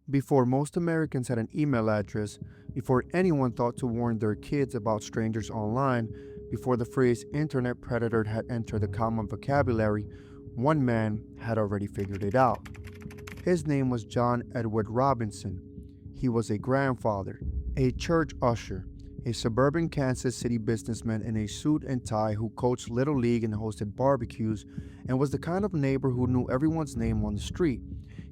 Before most Americans had an email address, before anyone thought to warn their kids about strangers online, before the phrase internet predator had entered the common vocabulary, one man had already figured it out. His name was John Edward Robinson. He was a grandfather, a church usher, a suburban Kansas City businessman in a suit and tie who coached Little League and hosted barbecues, and was the kind of neighbor who knew everyone's name on the street.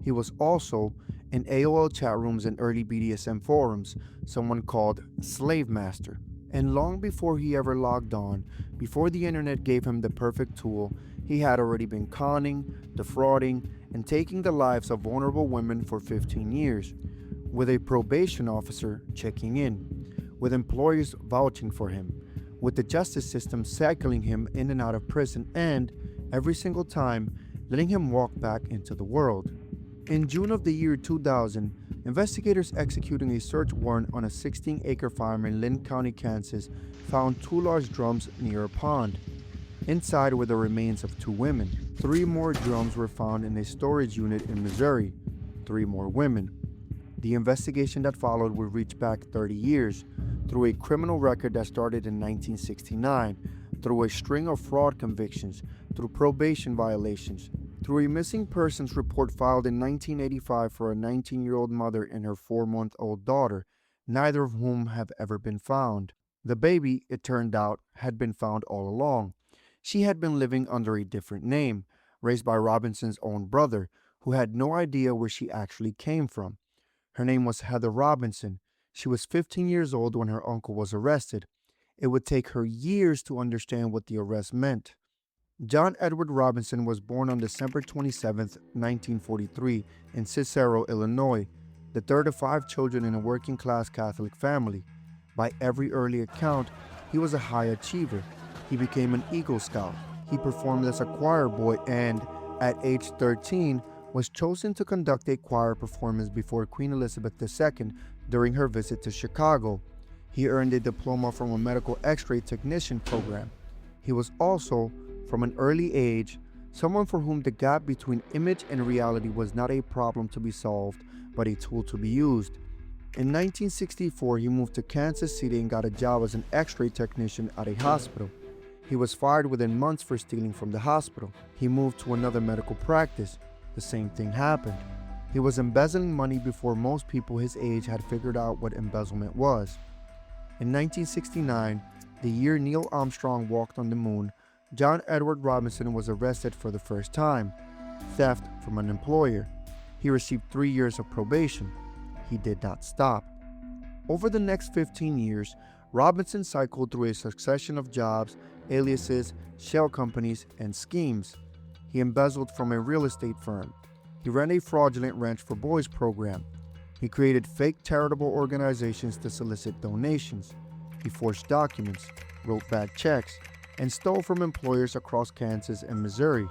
He was also, in AOL chat rooms and early BDSM forums, someone called Slavemaster. And long before he ever logged on, before the internet gave him the perfect tool, he had already been conning, defrauding, and taking the lives of vulnerable women for 15 years, with a probation officer checking in, with employers vouching for him, with the justice system cycling him in and out of prison, and, every single time, letting him walk back into the world. In June of the year 2000, investigators executing a search warrant on a 16-acre farm in Lynn County, Kansas, found two large drums near a pond. Inside were the remains of two women. Three more drums were found in a storage unit in Missouri. Three more women. The investigation that followed would reach back 30 years, through a criminal record that started in 1969, through a string of fraud convictions, through probation violations, through a missing persons report filed in 1985 for a 19-year-old mother and her 4-month-old daughter, neither of whom have ever been found. The baby, it turned out, had been found all along. She had been living under a different name, raised by Robinson's own brother, who had no idea where she actually came from. Her name was Heather Robinson. She was 15 years old when her uncle was arrested. It would take her years to understand what the arrest meant. John Edward Robinson was born on December 27, 1943, in Cicero, Illinois, the third of 5 children in a working-class Catholic family. By every early account, he was a high achiever. He became an Eagle Scout. He performed as a choir boy and, at age 13, was chosen to conduct a choir performance before Queen Elizabeth II during her visit to Chicago. He earned a diploma from a medical X-ray technician program. He was also, from an early age, someone for whom the gap between image and reality was not a problem to be solved, but a tool to be used. In 1964, he moved to Kansas City and got a job as an X-ray technician at a hospital. He was fired within months for stealing from the hospital. He moved to another medical practice. The same thing happened. He was embezzling money before most people his age had figured out what embezzlement was. In 1969, the year Neil Armstrong walked on the moon, John Edward Robinson was arrested for the first time. Theft from an employer. He received 3 years of probation. He did not stop. Over the next 15 years, Robinson cycled through a succession of jobs, aliases, shell companies, and schemes. He embezzled from a real estate firm. He ran a fraudulent Ranch for Boys program. He created fake charitable organizations to solicit donations. He forged documents, wrote bad checks, and stole from employers across Kansas and Missouri.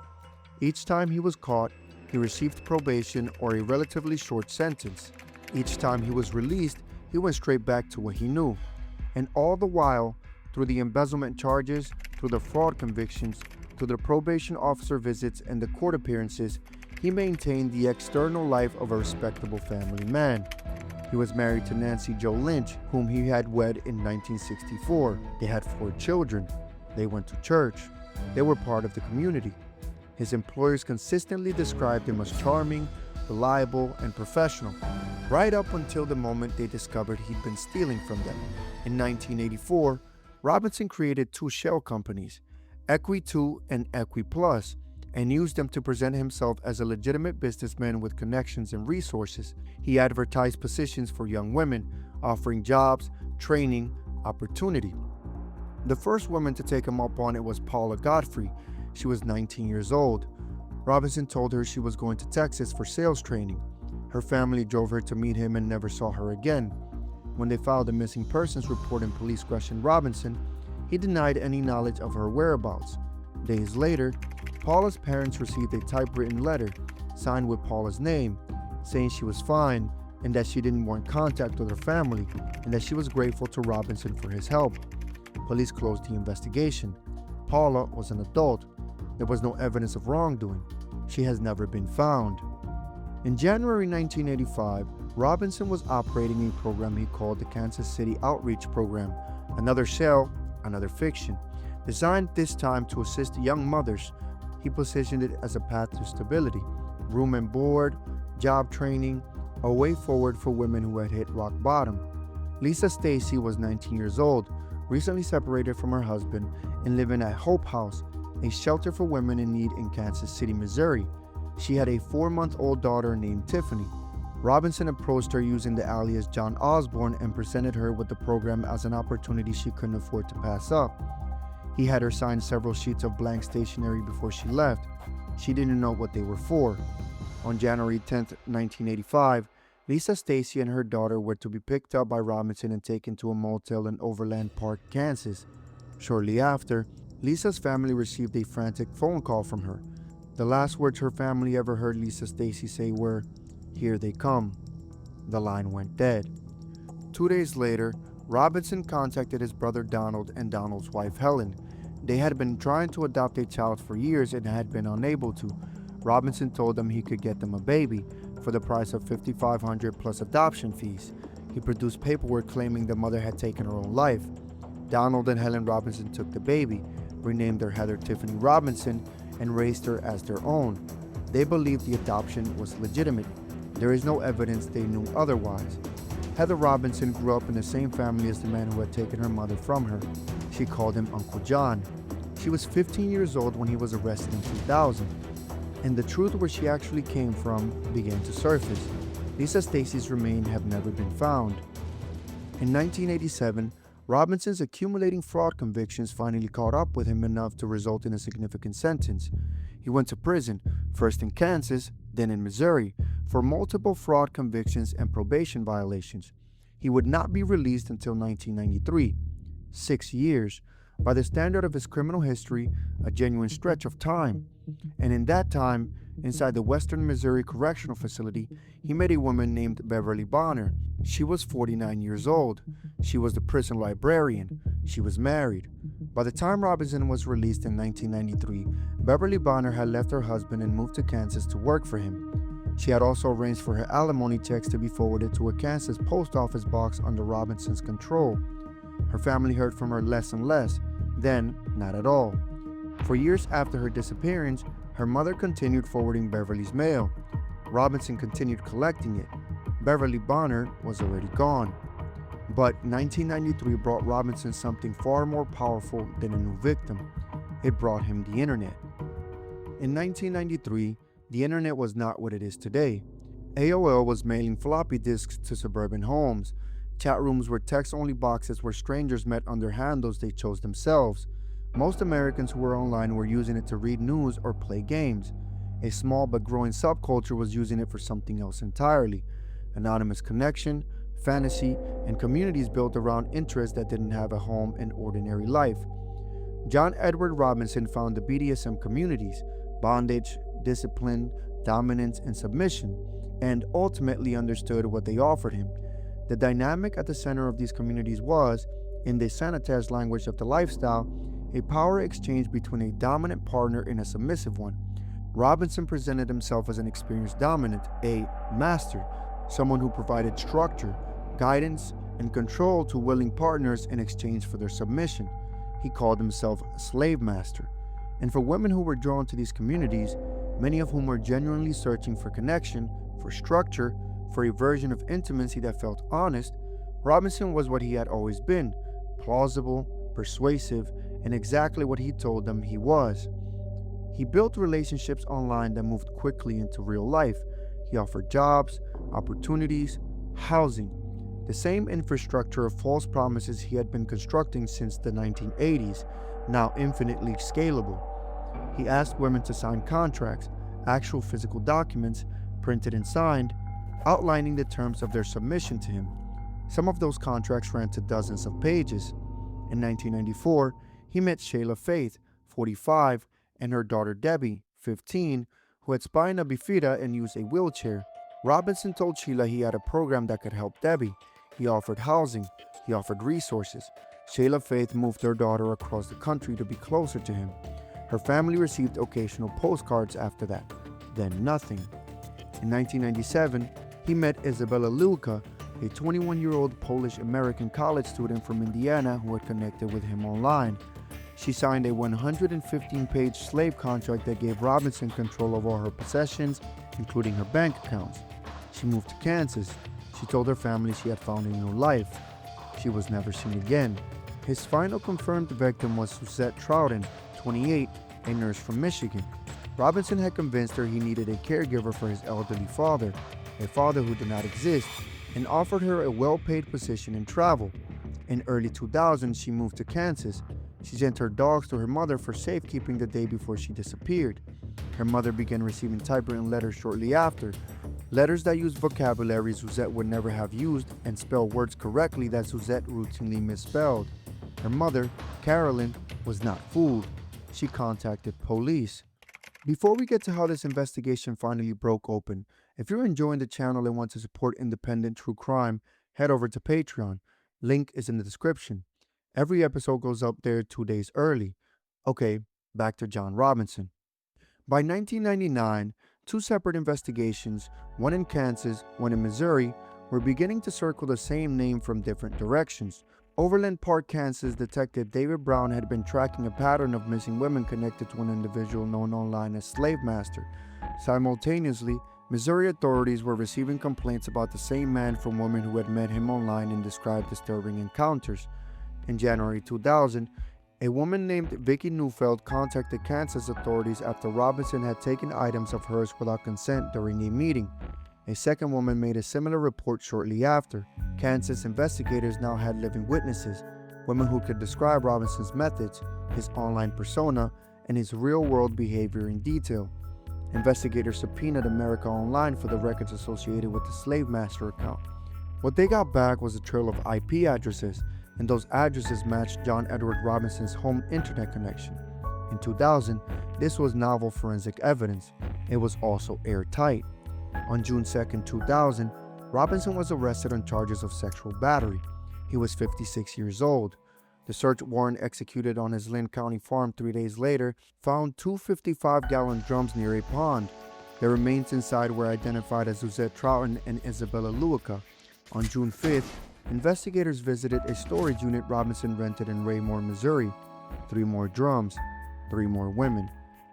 Each time he was caught, he received probation or a relatively short sentence. Each time he was released, he went straight back to what he knew. And all the while, through the embezzlement charges, through the fraud convictions, through the probation officer visits and the court appearances, he maintained the external life of a respectable family man. He was married to Nancy Jo Lynch, whom he had wed in 1964. They had 4 children. They went to church. They were part of the community. His employers consistently described him as charming, reliable, and professional, right up until the moment they discovered he'd been stealing from them. In 1984, Robinson created 2 shell companies, Equi 2 and Equi Plus, and used them to present himself as a legitimate businessman with connections and resources. He advertised positions for young women, offering jobs, training, opportunity. The first woman to take him up on it was Paula Godfrey. She was 19 years old. Robinson told her she was going to Texas for sales training. Her family drove her to meet him and never saw her again. When they filed a missing persons report and police questioned Robinson, he denied any knowledge of her whereabouts. Days later, Paula's parents received a typewritten letter, signed with Paula's name, saying she was fine and that she didn't want contact with her family and that she was grateful to Robinson for his help. Police closed the investigation. Paula was an adult. There was no evidence of wrongdoing. She has never been found. In January 1985, Robinson was operating a program he called the Kansas City Outreach Program, another shell, another fiction, designed this time to assist young mothers. He positioned it as a path to stability, room and board, job training, a way forward for women who had hit rock bottom. Lisa Stasi was 19 years old, recently separated from her husband, and living at Hope House, a shelter for women in need in Kansas City, Missouri. She had a 4-month-old daughter named Tiffany. Robinson approached her using the alias John Osborne and presented her with the program as an opportunity she couldn't afford to pass up. He had her sign several sheets of blank stationery before she left. She didn't know what they were for. On January 10, 1985, Lisa Stasi and her daughter were to be picked up by Robinson and taken to a motel in Overland Park, Kansas. Shortly after, Lisa's family received a frantic phone call from her. The last words her family ever heard Lisa Stasi say were, "Here they come." The line went dead. 2 days later, Robinson contacted his brother Donald and Donald's wife Helen. They had been trying to adopt a child for years and had been unable to. Robinson told them he could get them a baby for the price of $5,500 plus adoption fees. He produced paperwork claiming the mother had taken her own life. Donald and Helen Robinson took the baby, renamed her Heather Tiffany Robinson, and raised her as their own. They believed the adoption was legitimate. There is no evidence they knew otherwise. Heather Robinson grew up in the same family as the man who had taken her mother from her. She called him Uncle John. She was 15 years old when he was arrested in 2000. And the truth where she actually came from began to surface. Lisa Stasi's remains have never been found. In 1987, Robinson's accumulating fraud convictions finally caught up with him enough to result in a significant sentence. He went to prison, first in Kansas, then in Missouri, for multiple fraud convictions and probation violations. He would not be released until 1993, 6 years. By the standard of his criminal history, a genuine stretch of time. And in that time, inside the Western Missouri Correctional Facility, he met a woman named Beverly Bonner. She was 49 years old. She was the prison librarian. She was married. By the time Robinson was released in 1993, Beverly Bonner had left her husband and moved to Kansas to work for him. She had also arranged for her alimony checks to be forwarded to a Kansas post office box under Robinson's control. Her family heard from her less and less, then not at all. For years after her disappearance, her mother continued forwarding Beverly's mail. Robinson continued collecting it. Beverly Bonner was already gone. But 1993 brought Robinson something far more powerful than a new victim. It brought him the internet. In 1993, the internet was not what it is today. AOL was mailing floppy disks to suburban homes. Chat rooms were text-only boxes where strangers met under handles they chose themselves. Most Americans who were online were using it to read news or play games. A small but growing subculture was using it for something else entirely. Anonymous connection, fantasy, and communities built around interests that didn't have a home in ordinary life. John Edward Robinson found the BDSM communities, bondage, discipline, dominance, and submission, and ultimately understood what they offered him. The dynamic at the center of these communities was, in the sanitized language of the lifestyle, a power exchange between a dominant partner and a submissive one. Robinson presented himself as an experienced dominant, a master, someone who provided structure, guidance, and control to willing partners in exchange for their submission. He called himself Slavemaster. And for women who were drawn to these communities, many of whom were genuinely searching for connection, for structure, for a version of intimacy that felt honest, Robinson was what he had always been, plausible, persuasive, and exactly what he told them he was. He built relationships online that moved quickly into real life. He offered jobs, opportunities, housing, the same infrastructure of false promises he had been constructing since the 1980s, now infinitely scalable. He asked women to sign contracts, actual physical documents, printed and signed, outlining the terms of their submission to him. Some of those contracts ran to dozens of pages. In 1994, he met Shayla Faith, 45, and her daughter Debbie, 15, who had spina bifida and used a wheelchair. Robinson told Sheila he had a program that could help Debbie. He offered housing. He offered resources. Shayla Faith moved her daughter across the country to be closer to him. Her family received occasional postcards after that. Then nothing. In 1997, he met Isabella Luka, a 21-year-old Polish-American college student from Indiana who had connected with him online. She signed a 115-page slave contract that gave Robinson control of all her possessions, including her bank accounts. She moved to Kansas. She told her family she had found a new life. She was never seen again. His final confirmed victim was Suzette Troughton, 28, a nurse from Michigan. Robinson had convinced her he needed a caregiver for his elderly father, a father who did not exist, and offered her a well-paid position in travel. In early 2000, she moved to Kansas. She sent her dogs to her mother for safekeeping the day before she disappeared. Her mother began receiving typewritten letters shortly after, letters that used vocabulary Suzette would never have used and spelled words correctly that Suzette routinely misspelled. Her mother, Carolyn, was not fooled. She contacted police. Before we get to how this investigation finally broke open, if you're enjoying the channel and want to support independent true crime, head over to Patreon. Link is in the description. Every episode goes up there 2 days early. Okay, back to John Robinson. By 1999, 2 separate investigations, one in Kansas, one in Missouri, were beginning to circle the same name from different directions. Overland Park, Kansas detective David Brown had been tracking a pattern of missing women connected to an individual known online as Slavemaster. Simultaneously, Missouri authorities were receiving complaints about the same man from women who had met him online and described disturbing encounters. In January 2000, a woman named Vicky Neufeld contacted Kansas authorities after Robinson had taken items of hers without consent during a meeting. A second woman made a similar report shortly after. Kansas investigators now had living witnesses, women who could describe Robinson's methods, his online persona, and his real-world behavior in detail. Investigators subpoenaed America Online for the records associated with the Slavemaster account. What they got back was a trail of IP addresses, and those addresses matched John Edward Robinson's home internet connection. In 2000, this was novel forensic evidence. It was also airtight. On June 2, 2000, Robinson was arrested on charges of sexual battery. He was 56 years old. The search warrant executed on his Lynn County farm 3 days later found 2 55-gallon drums near a pond. The remains inside were identified as Suzette Troughton and Isabella Luka. On June 5th, investigators visited a storage unit Robinson rented in Raymore, Missouri. 3 more drums, 3 more women: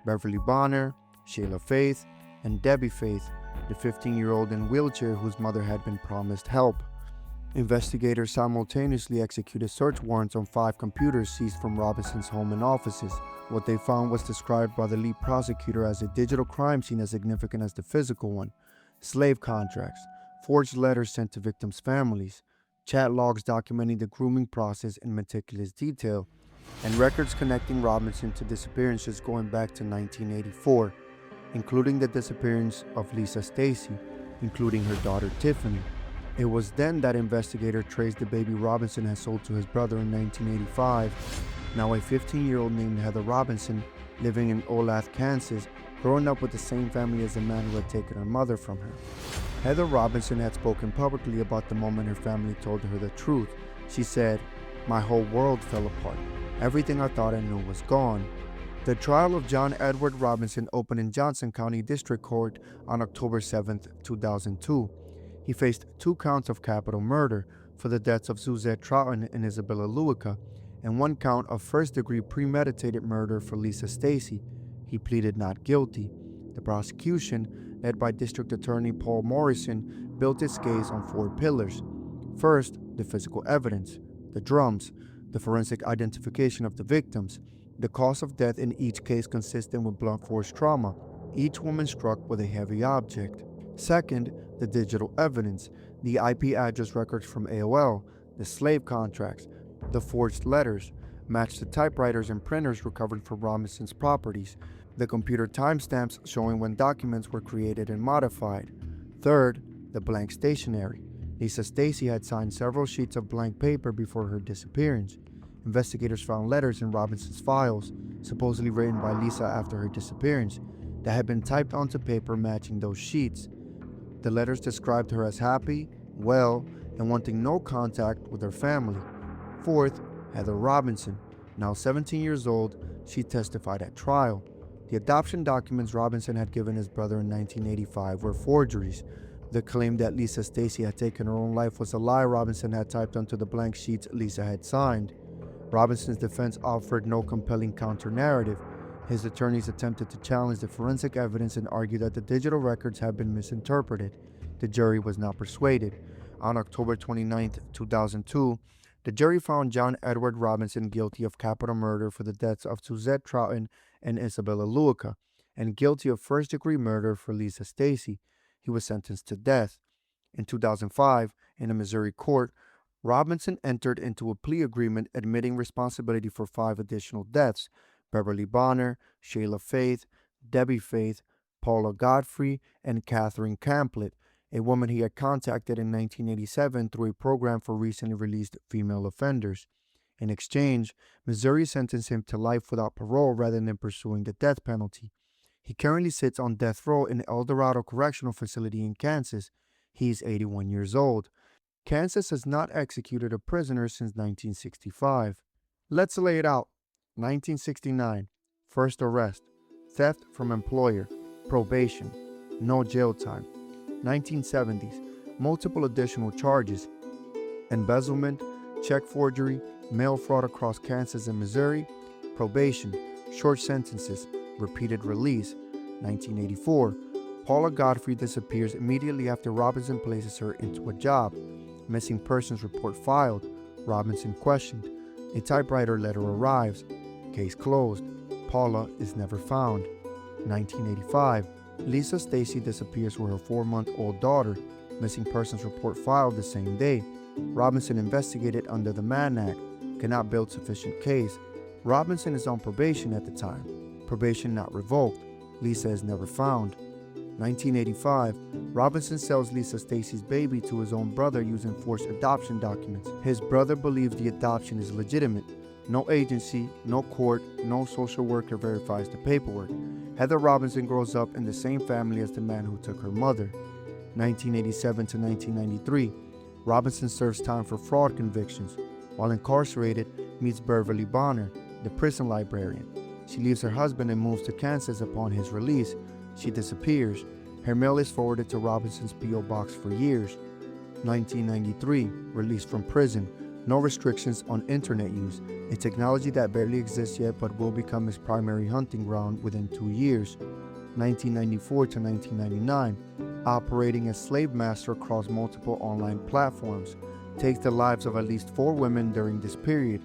Beverly Bonner, Shayla Faith, and Debbie Faith, the 15-year-old in a wheelchair whose mother had been promised help. Investigators simultaneously executed search warrants on 5 computers seized from Robinson's home and offices. What they found was described by the lead prosecutor as a digital crime scene as significant as the physical one: slave contracts, forged letters sent to victims' families, chat logs documenting the grooming process in meticulous detail, and records connecting Robinson to disappearances going back to 1984, including the disappearance of Lisa Stasi, including her daughter Tiffany. It was then that investigators traced the baby Robinson had sold to his brother in 1985, now a 15-year-old named Heather Robinson, living in Olathe, Kansas, growing up with the same family as the man who had taken her mother from her. Heather Robinson had spoken publicly about the moment her family told her the truth. She said, "My whole world fell apart. Everything I thought I knew was gone." The trial of John Edward Robinson opened in Johnson County District Court on October 7, 2002. He faced 2 counts of capital murder for the deaths of Suzette Troughton and Isabella Luka, and 1 count of first-degree premeditated murder for Lisa Stasi. He pleaded not guilty. The prosecution, led by District Attorney Paul Morrison, built its case on 4 pillars. First, the physical evidence, the drums, the forensic identification of the victims, the cause of death in each case consistent with blunt force trauma, each woman struck with a heavy object. Second, the digital evidence, the IP address records from AOL, the slave contracts, the forged letters, matched the typewriters and printers recovered from Robinson's properties, the computer timestamps showing when documents were created and modified. Third, the blank stationery. Lisa Stasi had signed several sheets of blank paper before her disappearance. Investigators found letters in Robinson's files, supposedly written by Lisa after her disappearance, that had been typed onto paper matching those sheets. The letters described her as happy, well, and wanting no contact with her family. Fourth, Heather Robinson. Now 17 years old, she testified at trial. The adoption documents Robinson had given his brother in 1985 were forgeries. The claim that Lisa Stasi had taken her own life was a lie Robinson had typed onto the blank sheets Lisa had signed. Robinson's defense offered no compelling counter-narrative. His attorneys attempted to challenge the forensic evidence and argue that the digital records had been misinterpreted. The jury was not persuaded. On October 29, 2002, the jury found John Edward Robinson guilty of capital murder for the deaths of Suzette Troughton and Isabella Luica, and guilty of first-degree murder for Lisa Stasi. He was sentenced to death. In 2005, in a Missouri court, Robinson entered into a plea agreement admitting responsibility for 5 additional deaths: Beverly Bonner, Shayla Faith, Debbie Faith, Paula Godfrey, and Catherine Camplet, a woman he had contacted in 1987 through a program for recently released female offenders. In exchange, Missouri sentenced him to life without parole rather than pursuing the death penalty. He currently sits on death row in El Dorado Correctional Facility in Kansas. He is 81 years old. Kansas has not executed a prisoner since 1965. Let's lay it out. 1969, first arrest, theft from employer, probation, no jail time. 1970s, multiple additional charges, embezzlement, check forgery, mail fraud across Kansas and Missouri, probation, short sentences, repeated release. 1984, Paula Godfrey disappears immediately after Robinson places her into a job. Missing persons report filed. Robinson questioned. A typewriter letter arrives. Case closed. Paula is never found. 1985, Lisa Stasi disappears with her 4-month-old daughter. Missing persons report filed the same day. Robinson investigated under the Mann Act. Cannot build sufficient case. Robinson is on probation at the time. Probation not revoked. Lisa is never found. 1985, Robinson sells Lisa Stasi's baby to his own brother using forced adoption documents. His brother believes the adoption is legitimate. No agency, no court, no social worker verifies the paperwork. Heather Robinson grows up in the same family as the man who took her mother. 1987 to 1993, Robinson serves time for fraud convictions. While incarcerated, meets Beverly Bonner, the prison librarian. She leaves her husband and moves to Kansas upon his release. She disappears. Her mail is forwarded to Robinson's P.O. box for years. 1993, released from prison. No restrictions on internet use, a technology that barely exists yet but will become his primary hunting ground within 2 years. 1994 to 1999, operating as Slavemaster across multiple online platforms, takes the lives of at least 4 women during this period.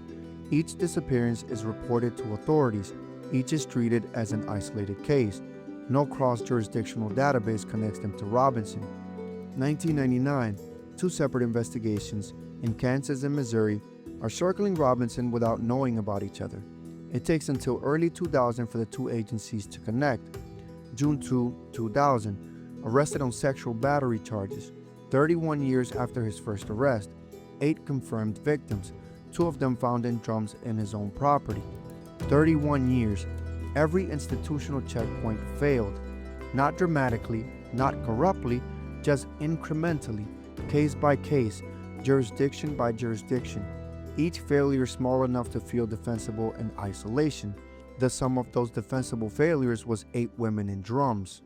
Each disappearance is reported to authorities. Each is treated as an isolated case. No cross-jurisdictional database connects them to Robinson. 1999, 2 separate investigations in Kansas and Missouri are circling Robinson without knowing about each other. It takes until early 2000 for the 2 agencies to connect. June 2, 2000, arrested on sexual battery charges. 31 years after his first arrest, 8 confirmed victims, 2 of them found in drums in his own property. 31 years, every institutional checkpoint failed. Not dramatically, not corruptly, just incrementally, case by case, jurisdiction by jurisdiction. Each failure small enough to feel defensible in isolation. The sum of those defensible failures was 8 women in drums.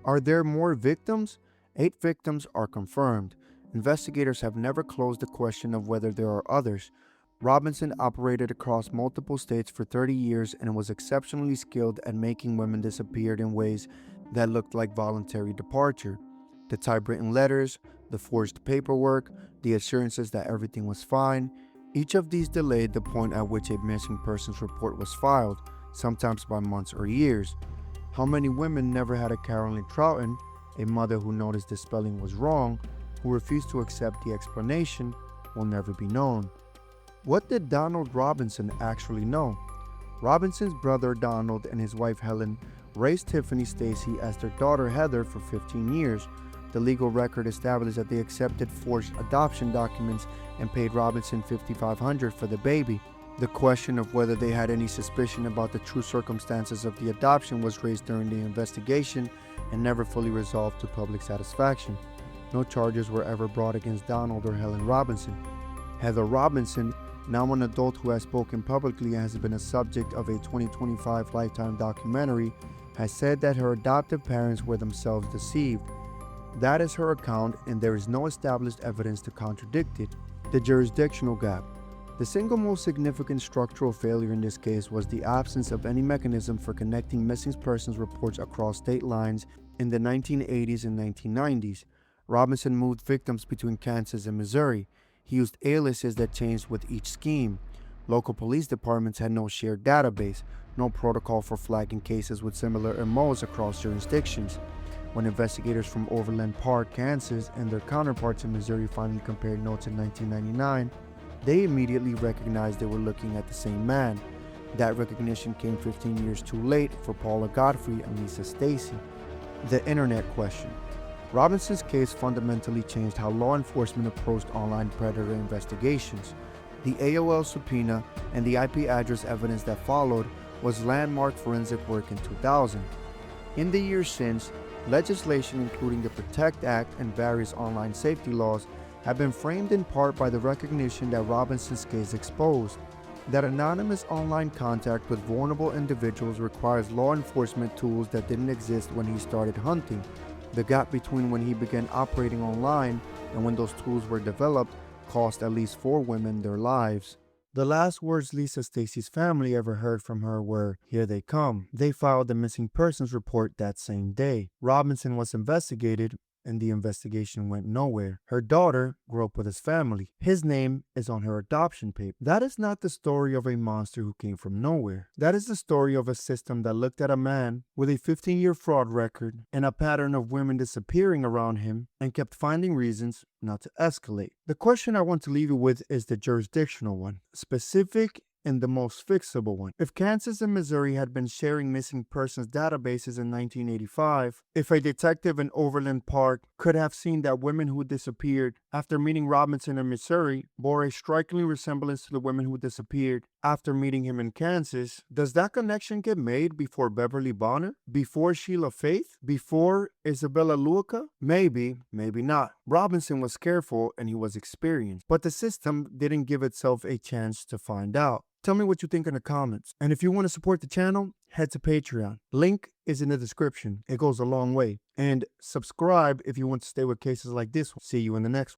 Are there more victims? 8 victims are confirmed. Investigators have never closed the question of whether there are others. Robinson operated across multiple states for 30 years and was exceptionally skilled at making women disappear in ways that looked like voluntary departure. The typewritten letters, the forged paperwork, the assurances that everything was fine, each of these delayed the point at which a missing persons report was filed, sometimes by months or years. How many women never had a Carolyn Troughton, a mother who noticed the spelling was wrong, who refused to accept the explanation, will never be known. What did Donald Robinson actually know? Robinson's brother Donald and his wife Helen raised Tiffany Stasi as their daughter Heather for 15 years. The legal record established that they accepted forged adoption documents and paid Robinson $5,500 for the baby. The question of whether they had any suspicion about the true circumstances of the adoption was raised during the investigation and never fully resolved to public satisfaction. No charges were ever brought against Donald or Helen Robinson. Heather Robinson, now an adult who has spoken publicly and has been a subject of a 2025 Lifetime documentary, has said that her adoptive parents were themselves deceived. That is her account, and there is no established evidence to contradict it. The jurisdictional gap. The single most significant structural failure in this case was the absence of any mechanism for connecting missing persons reports across state lines in the 1980s and 1990s. Robinson moved victims between Kansas and Missouri. He used aliases that changed with each scheme. Local police departments had no shared database, no protocol for flagging cases with similar MOs across jurisdictions. When investigators from Overland Park, Kansas, and their counterparts in Missouri finally compared notes in 1999, they immediately recognized they were looking at the same man. That recognition came 15 years too late for Paula, Godfrey, and Lisa Stasi. The Internet question. Robinson's case fundamentally changed how law enforcement approached online predator investigations. The AOL subpoena and the IP address evidence that followed was landmark forensic work in 2000. In the years since, legislation including the PROTECT Act and various online safety laws have been framed in part by the recognition that Robinson's case exposed that anonymous online contact with vulnerable individuals requires law enforcement tools that didn't exist when he started hunting. The gap between when he began operating online and when those tools were developed cost at least 4 women their lives. The last words Lisa Stasi's family ever heard from her were, "Here they come." They filed the missing persons report that same day. Robinson was investigated, and the investigation went nowhere. Her daughter grew up with his family. His name is on her adoption paper. That is not the story of a monster who came from nowhere. That is the story of a system that looked at a man with a 15-year fraud record and a pattern of women disappearing around him and kept finding reasons not to escalate. The question I want to leave you with is the jurisdictional one, specific and the most fixable one. If Kansas and Missouri had been sharing missing persons databases in 1985, if a detective in Overland Park could have seen that women who disappeared after meeting Robinson in Missouri bore a striking resemblance to the women who disappeared after meeting him in Kansas, does that connection get made before Beverly Bonner? Before Sheila Faith? Before Isabella Luica? Maybe, maybe not. Robinson was careful and he was experienced, but the system didn't give itself a chance to find out. Tell me what you think in the comments. And if you want to support the channel, head to Patreon. Link is in the description. It goes a long way. And subscribe if you want to stay with cases like this one. See you in the next one.